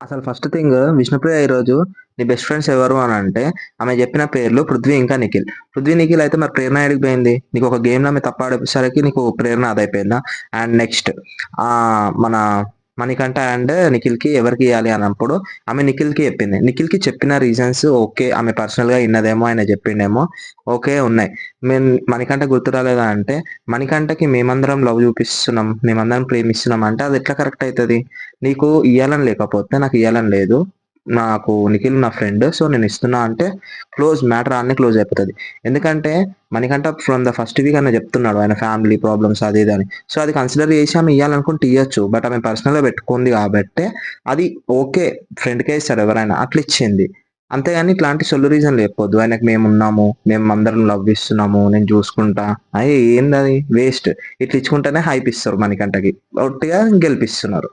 అసలు first thing Vishnupriya ఈరోజు నీ బెస్ట్ ఫ్రెండ్స్ ఎవరు అని అంటే ఆమె చెప్పిన పేర్లు పృథ్వీ ఇంకా నిఖిల్. పృథ్వీ నిఖిల్ అయితే మరి ప్రేరణ ఎక్కడికి పోయింది? నీకు ఒక గేమ్‌లో ఆమె తప్పు ఆడేసరికి నీకు ప్రేరణ అదైపోయిందా? అండ్ నెక్స్ట్ మన మణికంఠ అండ్ నిఖిల్‌కి ఎవరికి ఇయ్యాలి అన్నప్పుడు ఆమె నిఖిల్‌కి చెప్పింది. నిఖిల్‌కి చెప్పిన రీజన్స్ ఓకే. ఆమె పర్సనల్‌గా ఇన్నదేమో ఆయన చెప్పిండేమో ఓకే ఉన్నాయి. మణికంఠ గుర్తు రాలేదా అంటే మణికంఠకి మేమందరం లవ్ చూపిస్తున్నాం. మేమందరం ప్రేమిస్తున్నాం అంటే అది ఎట్లా కరెక్ట్ అయితది? నీకు ఇయ్యాలని లేకపోతే నాకు ఇయ్యాలని లేదు. నాకు నిఖిల్ నా ఫ్రెండ్. సో, నేను ఇస్తున్నా అంటే మ్యాటర్ ఆడనే క్లోజ్ అయిపోతది. ఎందుకంటే Manikanta from the first week అనే చెప్తున్నాడు. ఆయన ఫ్యామిలీ ప్రాబ్లమ్స్ అది ఇది అని. సో, అది కన్సిడర్ చేసి ఆమె ఇయ్యాలనుకుంటే ఇయ్యొచ్చు. బట్ ఆమె పర్సనల్‌గా పెట్టుకుంది కాబట్టే అది ఓకే. ఫ్రెండ్‌కే ఇస్తారు ఎవరైనా. అట్లా ఇచ్చింది. అంతేగాని ఇట్లాంటి సొల్లు రీజన్‌లు చెప్పొద్దు. ఆయనకి మేమున్నాము. మేమందరం లవ్ ఇస్తున్నాము. నేను చూసుకుంటా. ఏందది వేస్ట్. ఇట్లా ఇచ్చుకుంటేనే హైప్ ఇస్తారు మణికంఠకి. ఒట్టిగా గెలిపిస్తున్నారు.